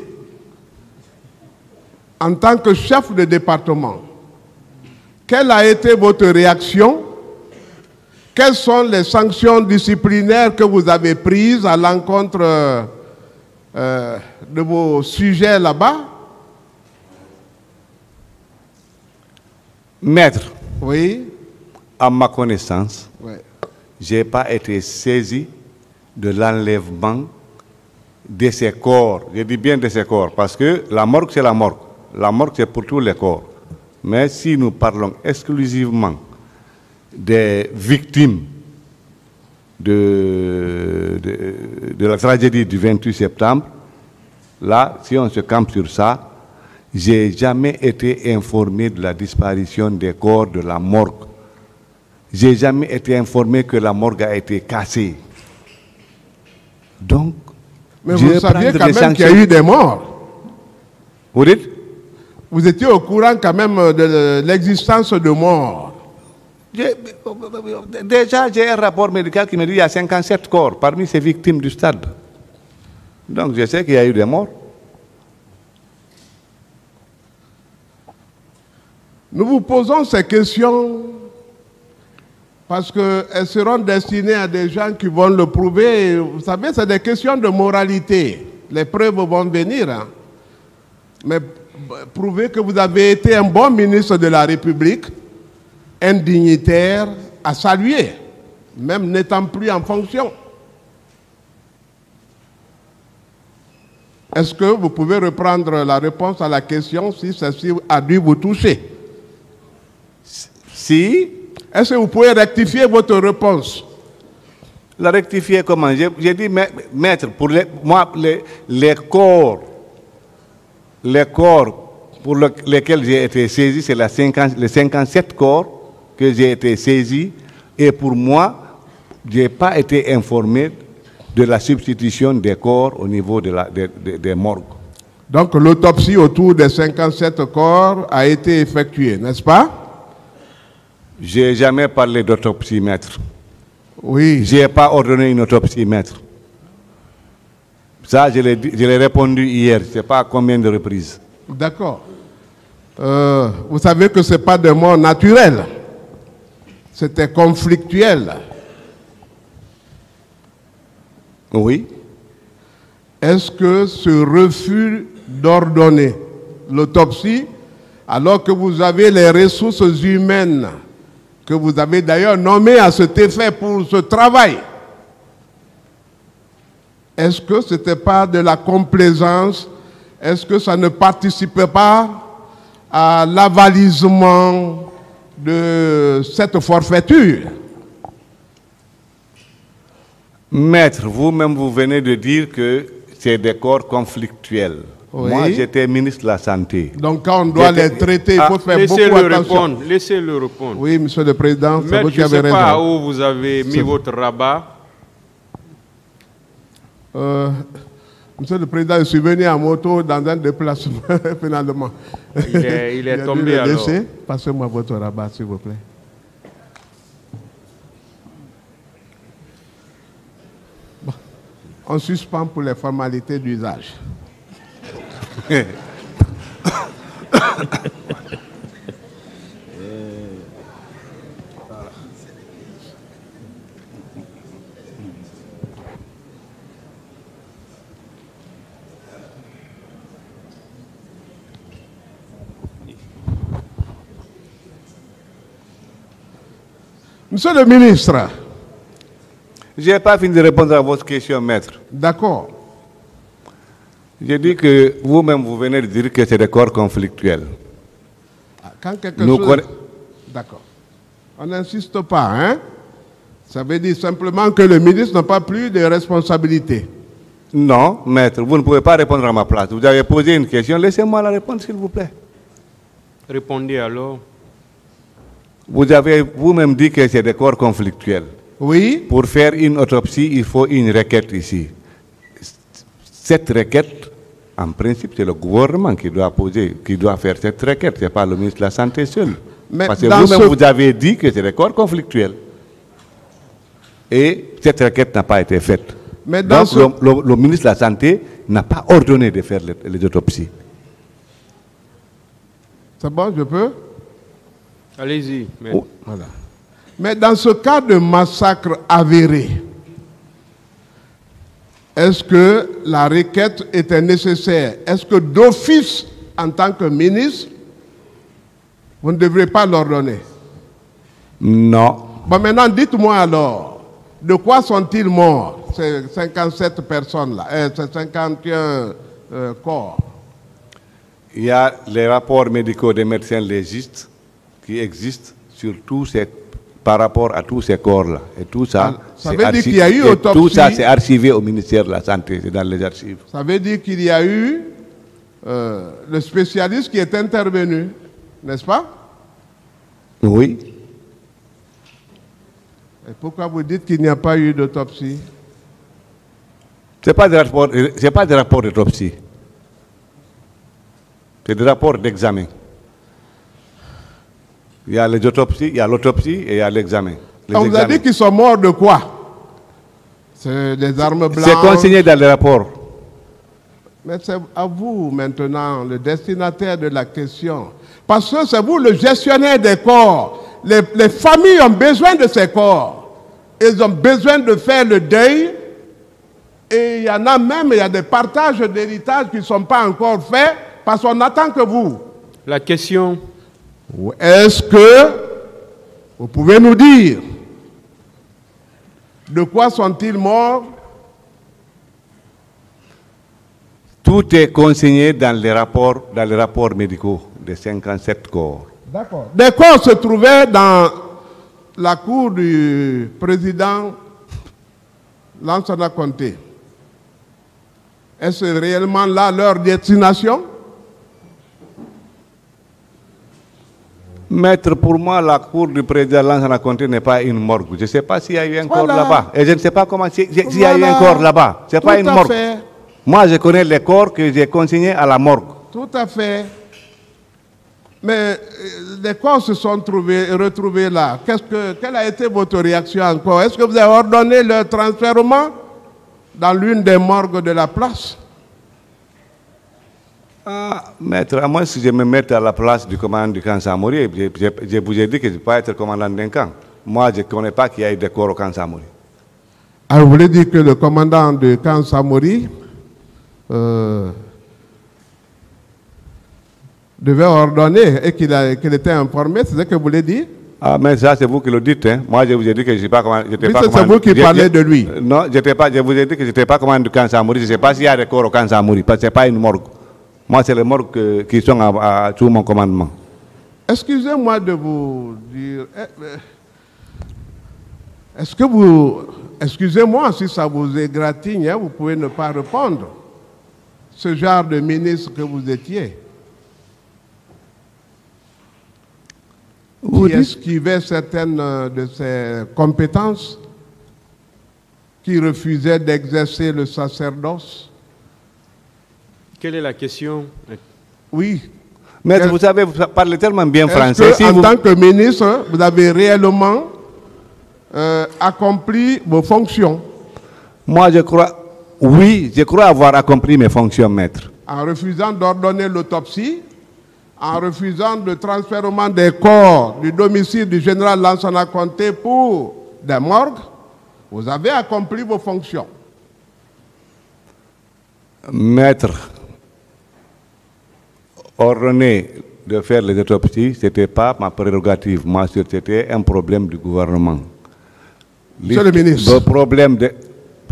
En tant que chef de département, quelle a été votre réaction? Quelles sont les sanctions disciplinaires que vous avez prises à l'encontre de vos sujets là-bas?
Maître,
oui.
À ma connaissance,
Oui.
je n'ai pas été saisi de l'enlèvement de ces corps. Je dis bien de ces corps, parce que la morgue, c'est la morgue. La morgue, c'est pour tous les corps. Mais si nous parlons exclusivement des victimes de la tragédie du 28 septembre, là, si on se campe sur ça, j'ai jamais été informé de la disparition des corps de la morgue. J'ai jamais été informé que la morgue a été cassée. Donc,
mais vous saviez quand même qu'il y a eu des morts.
Vous dites?
Vous étiez au courant quand même de l'existence de morts.
Déjà, j'ai un rapport médical qui me dit qu'il y a 57 corps parmi ces victimes du stade. Donc, je sais qu'il y a eu des morts.
Nous vous posons ces questions parce qu'elles seront destinées à des gens qui vont le prouver. Vous savez, c'est des questions de moralité. Les preuves vont venir. Hein. Mais prouver que vous avez été un bon ministre de la République, un dignitaire à saluer, même n'étant plus en fonction. Est-ce que vous pouvez reprendre la réponse à la question si celle-ci a dû vous toucher?
Si.
Est-ce que vous pouvez rectifier votre réponse?
La rectifier comment? J'ai dit, maître, pour les corps pour lesquels j'ai été saisi, c'est les 57 corps que j'ai été saisi. Et pour moi, je n'ai pas été informé de la substitution des corps au niveau des morgues.
Donc l'autopsie autour des 57 corps a été effectuée, n'est-ce pas?
Je n'ai jamais parlé d'autopsie, maître.
Oui.
Je n'ai pas ordonné une autopsie, maître. Ça, je l'ai répondu hier, je ne sais pas à combien de reprises.
D'accord. Vous savez que ce n'est pas de mort naturelle. C'était conflictuel.
Oui.
Est-ce que ce refus d'ordonner l'autopsie, alors que vous avez les ressources humaines, que vous avez d'ailleurs nommées à cet effet pour ce travail, est-ce que ce n'était pas de la complaisance? Est-ce que ça ne participait pas à l'avalisement de cette forfaiture?
Maître, vous-même, vous venez de dire que c'est des corps conflictuels.
Oui.
Moi, j'étais ministre de la Santé.
Donc, quand on doit les traiter, il faut faire beaucoup attention.
Laissez-le répondre.
Oui, Monsieur le Président, c'est vous qui avez raison.
Je ne sais pas où vous avez mis votre rabat.
Monsieur le Président, je suis venu en moto dans un déplacement, finalement.
Il est tombé alors.
Passez-moi votre rabat, s'il vous plaît. Bon. On suspend pour les formalités d'usage. Monsieur le ministre.
Je n'ai pas fini de répondre à votre question, maître.
D'accord.
J'ai dit que vous-même, vous venez de dire que c'est des corps conflictuels.
Quand quelque chose... D'accord. On n'insiste pas, hein? Ça veut dire simplement que le ministre n'a pas plus de responsabilité.
Non, maître, vous ne pouvez pas répondre à ma place. Vous avez posé une question, laissez-moi la répondre, s'il vous plaît.
Répondez alors.
Vous avez vous-même dit que c'est des corps conflictuels.
Oui.
Pour faire une autopsie, il faut une requête ici. Cette requête, en principe, c'est le gouvernement qui doit poser, qui doit faire cette requête. Ce n'est pas le ministre de la Santé seul.
Mais
parce que vous-même, vous avez dit que c'est des corps conflictuels. Et cette requête n'a pas été faite.
Mais dans
donc, le ministre de la Santé n'a pas ordonné de faire les autopsies.
C'est bon, je peux?
Allez-y.
Oh, voilà. Mais dans ce cas de massacre avéré, est-ce que la requête était nécessaire? Est-ce que d'office, en tant que ministre, vous ne devrez pas l'ordonner?
Non.
Bon, maintenant, dites-moi alors, de quoi sont-ils morts, ces 57 personnes-là, ces 51 corps?
Il y a les rapports médicaux des médecins légistes qui existent sur tous ces, par rapport à tous ces corps-là. Et tout ça,
ça veut dire qu'il y a eu autopsie.
Tout ça, c'est archivé au ministère de la Santé, c'est dans les archives.
Ça veut dire qu'il y a eu le spécialiste qui est intervenu, n'est-ce pas?
Oui.
Et pourquoi vous dites qu'il n'y a pas eu d'autopsie?
Ce n'est pas des rapports d'autopsie. C'est des rapports d'examen. Il y a les autopsies, il y a l'autopsie et il y a l'examen.
On vous a dit qu'ils sont morts de quoi? C'est des armes blanches.
C'est consigné dans les rapports.
Mais c'est à vous maintenant, le destinataire de la question. Parce que c'est vous le gestionnaire des corps. Les familles ont besoin de ces corps. Ils ont besoin de faire le deuil. Et il y en a même, il y a des partages d'héritage qui ne sont pas encore faits parce qu'on attend que vous.
La question.
Est-ce que vous pouvez nous dire de quoi sont-ils morts?
Tout est consigné dans les rapports médicaux des 57 corps.
D'accord. Des corps se trouvaient dans la cour du président Lansana Conté. Est-ce réellement là leur destination?
Maître, pour moi, la cour du président Lansana Conté n'est pas une morgue. Je ne sais pas s'il y a eu un corps là-bas. Et je ne sais pas comment s'il y a eu un corps là-bas. Ce n'est pas une morgue.
Fait.
Moi, je connais les corps que j'ai consignés à la morgue.
Tout à fait. Mais les corps se sont retrouvés là. Quelle a été votre réaction encore? Est-ce que vous avez ordonné leur transfèrement dans l'une des morgues de la place?
Maître, à moins si je me mette à la place du commandant du camp Samori, je vous ai dit que je ne peux pas être commandant d'un camp. Moi, je ne connais pas qu'il y ait des corps au camp Samori.
Alors, vous voulez dire que le commandant du camp Samori devait ordonner et qu'il était informé, c'est ce que vous voulez dire?
Ah, mais ça, c'est vous qui le dites. Hein. Moi, je vous ai dit que je ne sais pas comment.
C'est vous qui parlez de lui.
Non, je vous ai dit que je n'étais pas commandant du camp Samori. Je ne sais pas s'il y a des corps au camp Samori, parce que ce n'est pas une morgue. Moi, c'est les morgues qui sont sous mon commandement.
Excusez-moi de vous dire. Est-ce que vous. Excusez-moi si ça vous égratigne, hein, vous pouvez ne pas répondre. Ce genre de ministre que vous étiez. Qui esquivait certaines de ses compétences, qui refusait d'exercer le sacerdoce.
Quelle est la question?
Oui.
Maître, vous savez, vous parlez tellement bien français.
Si en tant que ministre, vous avez réellement accompli vos fonctions?
Moi, je crois, oui, je crois avoir accompli mes fonctions, maître.
En refusant d'ordonner l'autopsie, en refusant le transfèrement des corps du domicile du général Lansana Conté pour des morgues, vous avez accompli vos fonctions.
Maître, ordonner de faire les autopsies, ce n'était pas ma prérogative. Moi, c'était un problème du gouvernement.
Monsieur le ministre.
Le problème de...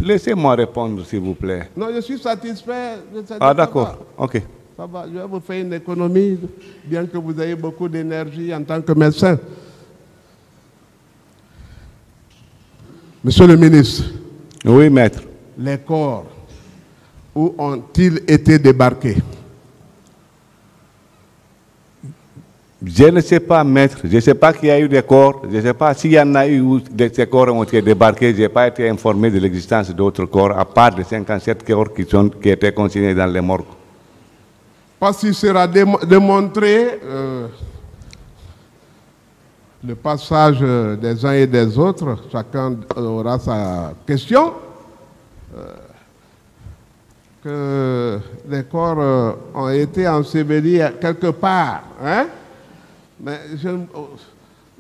Laissez-moi répondre, s'il vous plaît.
Non, je suis satisfait.
Ah, d'accord. OK.
Ça va, je vais vous faire une économie, bien que vous ayez beaucoup d'énergie en tant que médecin. Monsieur le ministre.
Oui, maître.
Les corps, où ont-ils été débarqués?
Je ne sais pas, maître. Je ne sais pas qu'il y a eu des corps. Je ne sais pas s'il y en a eu où ces corps ont été débarqués. Je n'ai pas été informé de l'existence d'autres corps, à part de 57 corps qui étaient consignés dans les morgues.
Parce qu'il sera démontré le passage des uns et des autres, chacun aura sa question, que les corps ont été ensevelis quelque part. Hein? Mais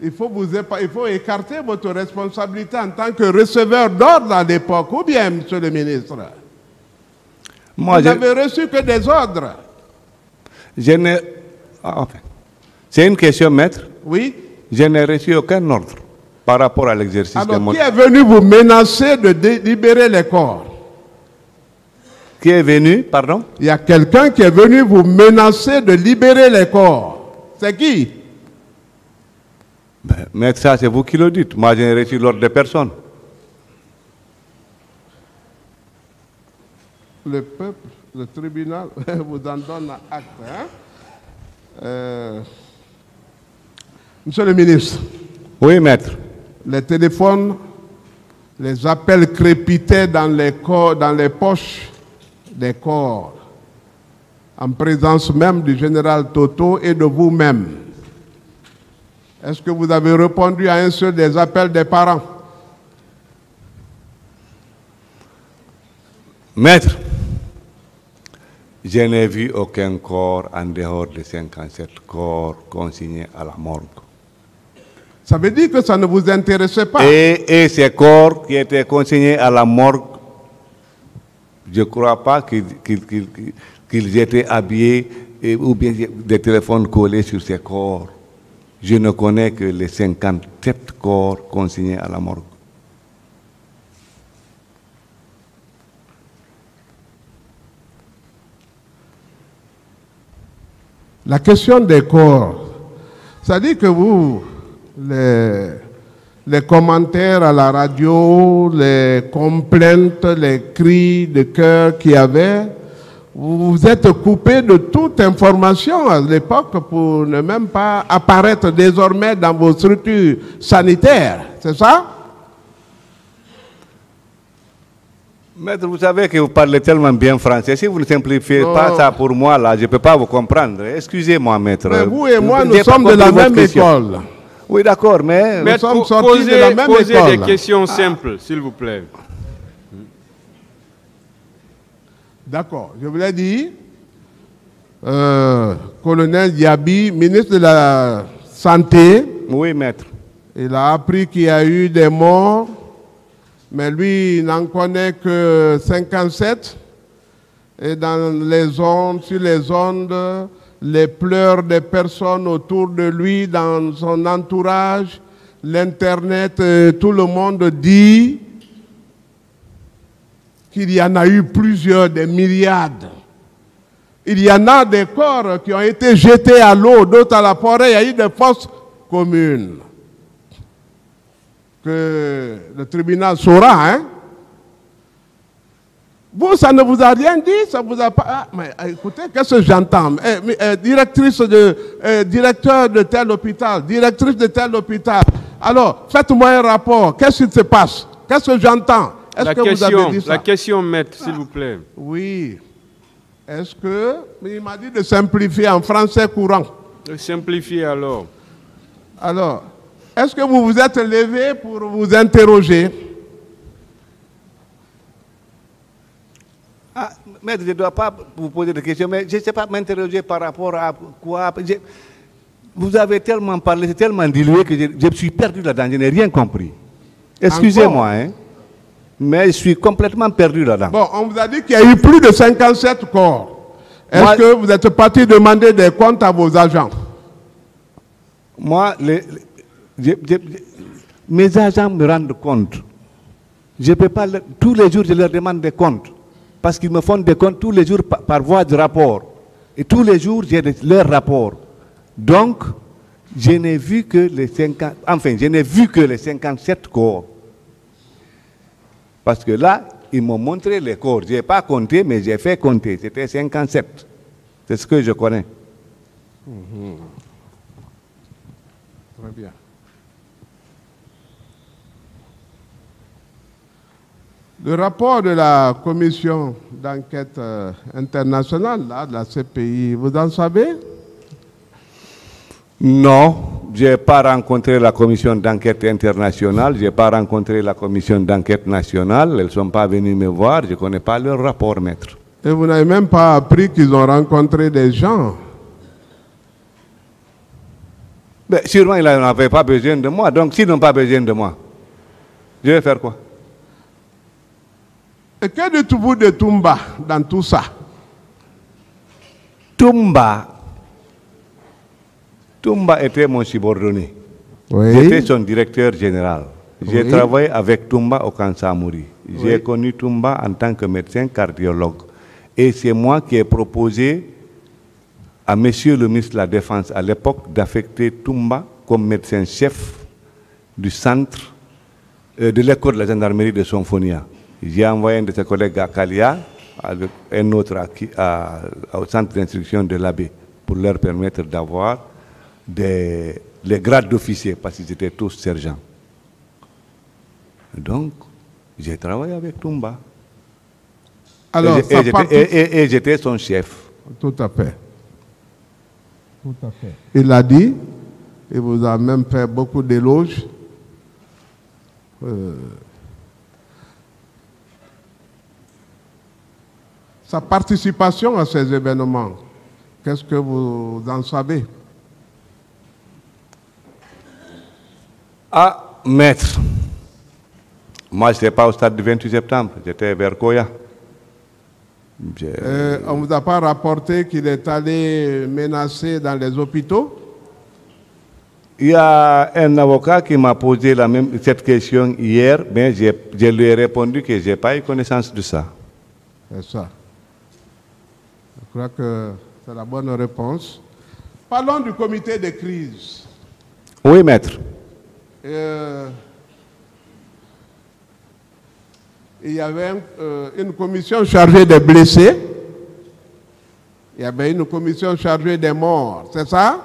il faut écarter votre responsabilité en tant que receveur d'ordre à l'époque, ou bien, monsieur le ministre? Vous n'avez reçu que des ordres.
C'est une question, maître.
Oui.
Je n'ai reçu aucun ordre par rapport à l'exercice de mon...
Alors, qui est venu vous menacer de libérer les corps?
Qui est venu, pardon?
Il y a quelqu'un qui est venu vous menacer de libérer les corps. C'est qui?
Maître, ça, c'est vous qui le dites. Moi, je n'ai reçu l'ordre de personne.
le peuple, le tribunal vous en donne acte. Hein? Monsieur le ministre.
Oui, maître.
Les téléphones, les appels crépitaient dans les corps, dans les poches des corps, en présence même du général Toto et de vous-même. Est-ce que vous avez répondu à un seul des appels des parents?
Maître, je n'ai vu aucun corps en dehors des 57 corps consignés à la morgue.
Ça veut dire que ça ne vous intéressait pas.
Et ces corps qui étaient consignés à la morgue, je ne crois pas qu'ils étaient habillés ou bien des téléphones collés sur ces corps. Je ne connais que les 57 corps consignés à la morgue.
La question des corps, ça dit que vous, les commentaires à la radio, les complaintes, les cris de cœur qu'il y avait, vous vous êtes coupé de toute information à l'époque pour ne même pas apparaître désormais dans vos structures sanitaires, c'est ça?
Maître, vous savez que vous parlez tellement bien français. Si vous ne simplifiez pas ça pour moi, là, je ne peux pas vous comprendre. Excusez-moi, maître.
Mais vous et moi, nous sommes de la même école.
Oui, d'accord, mais...
Maître,
nous sommes sortis de la même école.
Posez des questions simples, s'il vous plaît.
D'accord, je vous l'ai dit. Colonel Diaby, ministre de la Santé.
Oui, maître.
Il a appris qu'il y a eu des morts. Mais lui, il n'en connaît que 57. Et dans les ondes, sur les ondes, les pleurs des personnes autour de lui, dans son entourage, l'Internet, tout le monde dit qu'il y en a eu plusieurs, des myriades. Il y en a des corps qui ont été jetés à l'eau, d'autres à la forêt. Il y a eu des fosses communes. Que le tribunal saura, hein? Vous, ça ne vous a rien dit, ça vous a pas... Ah, mais écoutez, qu'est-ce que j'entends? Directeur de tel hôpital, directrice de tel hôpital. Alors, faites-moi un rapport. Qu'est-ce qui se passe? Qu'est-ce que j'entends? Est-ce que vous avez dit ça?
La question, maître, s'il vous plaît.
Oui. Est-ce que... Il m'a dit de simplifier en français courant.
De simplifier alors.
Alors... Est-ce que vous vous êtes levé pour vous interroger?
Ah, maître, je ne dois pas vous poser de questions, mais je ne sais pas m'interroger par rapport à quoi. Vous avez tellement parlé, c'est tellement dilué que je me suis perdu là-dedans, je n'ai rien compris. Excusez-moi, hein, mais je suis complètement perdu là-dedans.
Bon, on vous a dit qu'il y a eu plus de 57 corps. Est-ce que vous êtes parti demander des comptes à vos agents?
Moi, mes agents me rendent compte. Je peux pas, tous les jours, je leur demande des comptes. Parce qu'ils me font des comptes tous les jours par voie de rapport. Et tous les jours, j'ai leurs rapports. Donc, je n'ai vu que les 57 corps. Parce que là, ils m'ont montré les corps. Je n'ai pas compté, mais j'ai fait compter. C'était 57. C'est ce que je connais.
Très bien. Le rapport de la commission d'enquête internationale, là, de la CPI, vous en savez?
Non, je n'ai pas rencontré la commission d'enquête internationale, je n'ai pas rencontré la commission d'enquête nationale, elles ne sont pas venues me voir, je ne connais pas leur rapport, maître.
Et vous n'avez même pas appris qu'ils ont rencontré des gens?
Mais sûrement, ils n'avaient pas besoin de moi, donc s'ils n'ont pas besoin de moi, je vais faire quoi?
Et que dites-vous de Toumba dans tout ça?
Toumba était mon subordonné.
Oui.
J'étais son directeur général. J'ai travaillé avec Toumba au camp Samori. J'ai connu Toumba en tant que médecin cardiologue. Et c'est moi qui ai proposé à monsieur le ministre de la Défense à l'époque d'affecter Toumba comme médecin-chef du centre de l'école de la gendarmerie de Sonfonia. J'ai envoyé un de ses collègues à Kalia un autre au centre d'instruction de l'abbé pour leur permettre d'avoir les grades d'officier parce qu'ils étaient tous sergents. Donc, j'ai travaillé avec Toumba.
Alors,
et j'étais son chef.
Tout à fait. Tout à fait. Il l'a dit, il vous a même fait beaucoup d'éloges. Sa participation à ces événements, qu'est-ce que vous en savez?
Ah, maître, moi je n'étais pas au stade du 28 septembre, j'étais vers Koya.
On ne vous a pas rapporté qu'il est allé menacer dans les hôpitaux?
Il y a un avocat qui m'a posé cette question hier, mais je lui ai répondu que je n'ai pas eu connaissance de ça.
C'est ça. Je crois que c'est la bonne réponse. Parlons du comité de crise.
Oui, maître.
Il y avait une commission chargée des blessés. Il y avait une commission chargée des morts. C'est ça?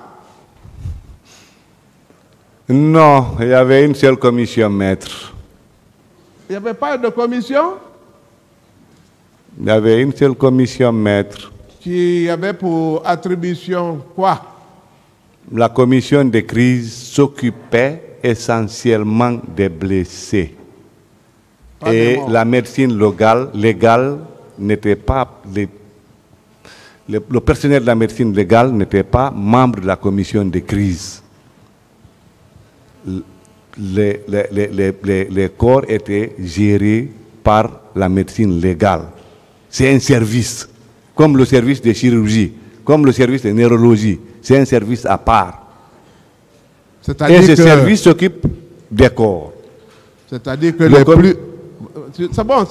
Non, il y avait une seule commission, maître.
Il n'y avait pas de commission?
Il y avait une seule commission, maître.
Qui avait pour attribution quoi?
La commission de crise s'occupait essentiellement des blessés. Et la médecine légale n'était pas... Le personnel de la médecine légale n'était pas membre de la commission de crise. Les corps étaient gérés par la médecine légale. C'est un service, comme le service de chirurgie, comme le service de neurologie. C'est un service à part. Et ce service s'occupe des corps.
C'est-à-dire que les plus... C'est bon,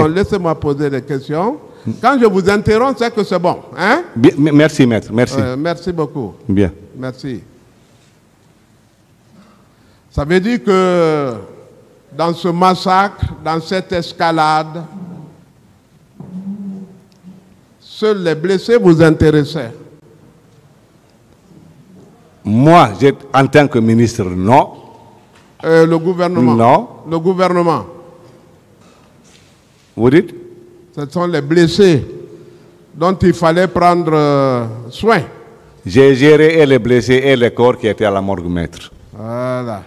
laissez-moi poser des questions. Quand je vous interromps, c'est que c'est bon. Hein?
Bien, merci, maître. Merci.
Merci beaucoup.
Bien.
Merci. Ça veut dire que dans ce massacre, dans cette escalade, seuls les blessés vous intéressaient?
Moi, en tant que ministre, non.
Le gouvernement?
Non.
Le gouvernement?
Vous dites?
Ce sont les blessés dont il fallait prendre soin.
J'ai géré les blessés et les corps qui étaient à la morgue, maître.
Voilà.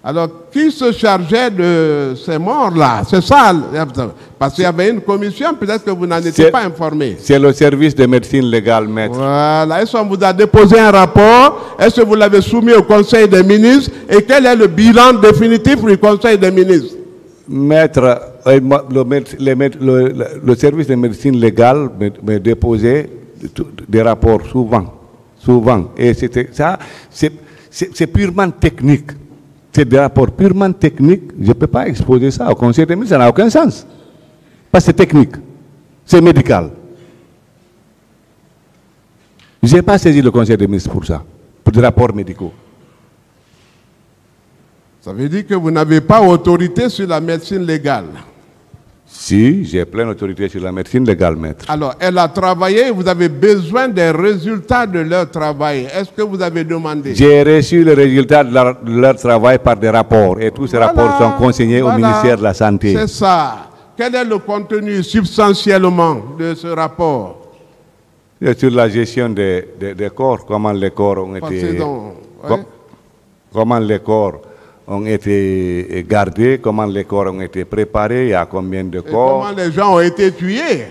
Alors, qui se chargeait de ces morts-là? C'est ça. Parce qu'il y avait une commission, peut-être que vous n'en étiez pas informé.
C'est le service de médecine légale, maître.
Voilà. Est-ce qu'on vous a déposé un rapport? Est-ce que vous l'avez soumis au Conseil des ministres? Et quel est le bilan définitif du Conseil des ministres?
Maître, le service de médecine légale me déposait des rapports souvent. Et c'était ça, c'est purement technique. C'est des rapports purement techniques. Je ne peux pas exposer ça au Conseil des ministres, ça n'a aucun sens. Parce que c'est technique, c'est médical. Je n'ai pas saisi le Conseil des ministres pour ça, pour des rapports médicaux.
Ça veut dire que vous n'avez pas autorité sur la médecine légale?
Si, j'ai pleine autorité sur la médecine légale, maître.
Alors, elle a travaillé et vous avez besoin des résultats de leur travail. Est-ce que vous avez demandé?
J'ai reçu les résultats de leur travail par des rapports. Et tous ces rapports sont consignés au ministère de la Santé.
C'est ça. Quel est le contenu substantiellement de ce rapport?
C'est sur la gestion des corps, comment les corps ont été... Comment les corps ont été gardés, comment les corps ont été préparés, il y a combien de corps.
Comment les gens ont été tués,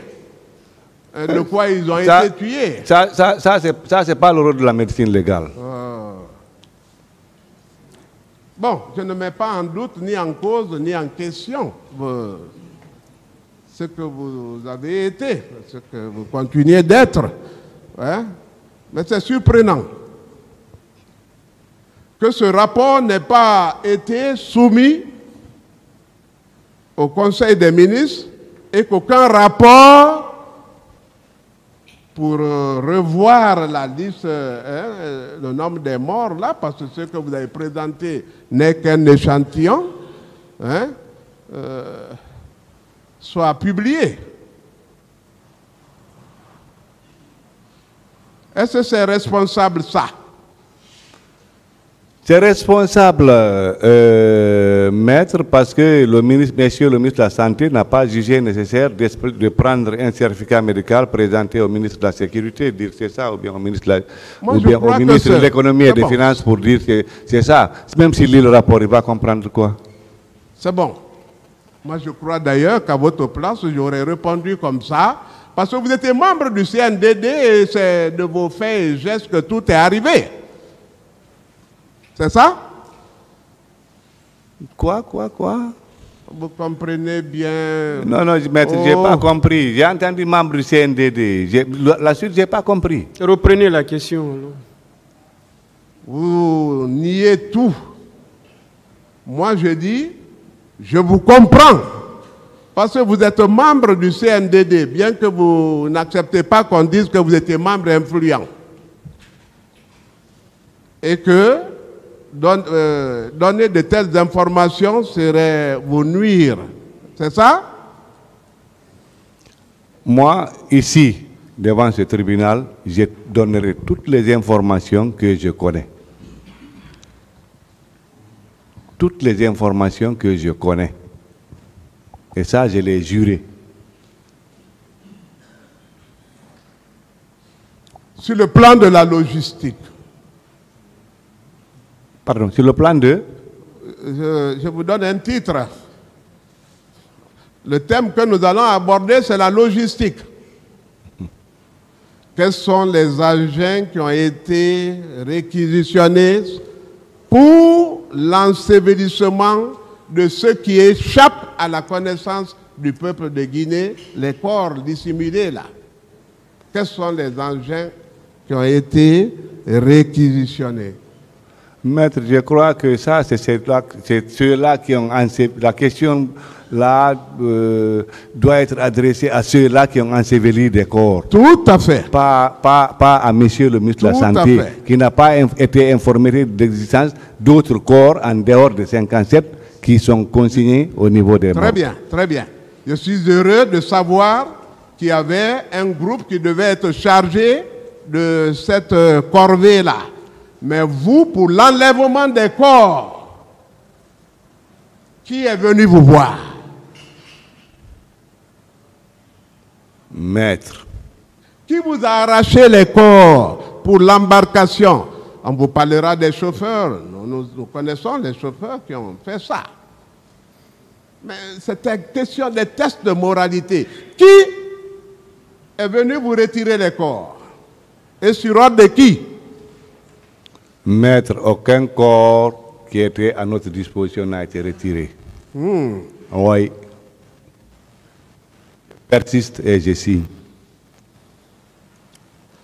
de quoi ils ont été tués.
Ça c'est pas le rôle de la médecine légale.
Bon, je ne mets pas en doute, ni en cause, ni en question ce que vous avez été, ce que vous continuez d'être. Hein? Mais c'est surprenant que ce rapport n'ait pas été soumis au Conseil des ministres et qu'aucun rapport pour revoir la liste, le nombre des morts là, parce que ce que vous avez présenté n'est qu'un échantillon, soit publié. Est-ce que c'est responsable ça?
C'est responsable, maître, parce que monsieur le ministre de la Santé n'a pas jugé nécessaire de prendre un certificat médical présenté au ministre de la Sécurité, dire c'est ça, ou bien au ministre de l'Économie et des Finances pour dire que c'est ça. Même s'il lit le rapport, il va comprendre quoi.
C'est bon. Moi, je crois d'ailleurs qu'à votre place, j'aurais répondu comme ça, parce que vous étiez membre du CNDD et c'est de vos faits et gestes que tout est arrivé. C'est ça?
Quoi?
Vous comprenez bien?
Non, maître, je n'ai pas compris. J'ai entendu membre du CNDD. La suite, je n'ai pas compris.
Reprenez la question.
Vous niez tout. Moi, je dis, je vous comprends. Parce que vous êtes membre du CNDD, bien que vous n'acceptez pas qu'on dise que vous étiez membre influent. Et que donner de telles informations serait vous nuire. C'est ça?
Moi, ici, devant ce tribunal, je donnerai toutes les informations que je connais. Toutes les informations que je connais. Et ça, je l'ai juré.
Sur le plan de la logistique.
Pardon, sur le plan de...
Je vous donne un titre. Le thème que nous allons aborder, c'est la logistique. Quels sont les agents qui ont été réquisitionnés pour l'ensevelissement de ceux qui échappent à la connaissance du peuple de Guinée, les corps dissimulés là? Quels sont les engins qui ont été réquisitionnés?
Maître, je crois que ça, c'est ceux-là qui ont... La question là doit être adressée à ceux-là qui ont enseveli des corps.
Tout à fait.
Pas à monsieur le ministre de la Santé, qui n'a pas été informé de l'existence d'autres corps en dehors de 57 qui sont consignés au niveau des morts.
Très bien, très bien. Je suis heureux de savoir qu'il y avait un groupe qui devait être chargé de cette corvée-là. Mais vous, pour l'enlèvement des corps, qui est venu vous voir?
Maître.
Qui vous a arraché les corps pour l'embarcation? On vous parlera des chauffeurs. Nous connaissons les chauffeurs qui ont fait ça. Mais c'était question des tests de moralité. Qui est venu vous retirer les corps? Et sur ordre de qui?
Maître, aucun corps qui était à notre disposition n'a été retiré. Oui. Persiste et je signe.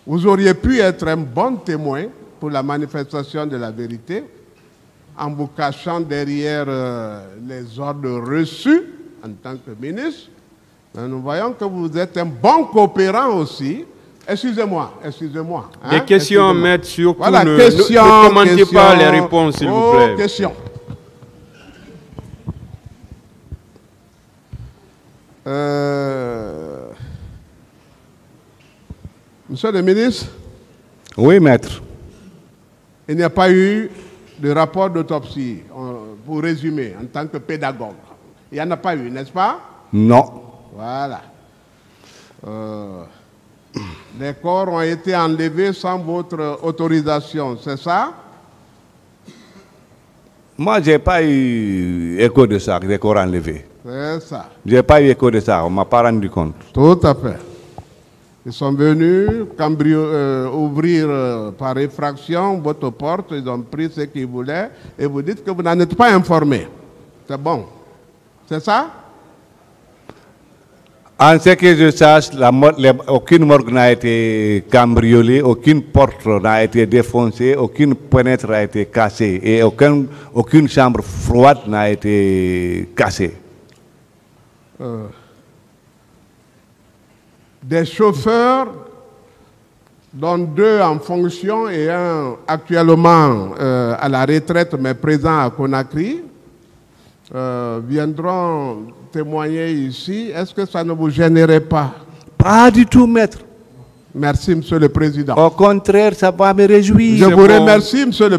Vous auriez pu être un bon témoin pour la manifestation de la vérité en vous cachant derrière les ordres reçus en tant que ministre. Mais nous voyons que vous êtes un bon coopérant aussi. Excusez-moi.
Des questions, maître, surtout.
Voilà,
ne commentez pas les réponses, s'il vous plaît.
Question. Monsieur le ministre?
Oui, maître.
Il n'y a pas eu de rapport d'autopsie, pour résumer, en tant que pédagogue. Il n'y en a pas eu, n'est-ce pas?
Non.
Voilà. Les corps ont été enlevés sans votre autorisation, c'est ça?
Moi, je n'ai pas eu écho de ça, des corps enlevés.
C'est ça.
Je n'ai pas eu écho de ça, on ne m'a pas rendu compte.
Tout à fait. Ils sont venus ouvrir par effraction votre porte, ils ont pris ce qu'ils voulaient et vous dites que vous n'en êtes pas informé. C'est bon. C'est ça?
En ce que je sache, aucune morgue n'a été cambriolée, aucune porte n'a été défoncée, aucune fenêtre n'a été cassée et aucune chambre froide n'a été cassée.
Des chauffeurs, dont 2 en fonction et un actuellement à la retraite mais présent à Conakry, viendront témoigner ici. Est-ce que ça ne vous gênerait pas?
Pas du tout, maître.
Merci, Monsieur le Président.
Au contraire, ça va me réjouir.
Je vous remercie, Monsieur le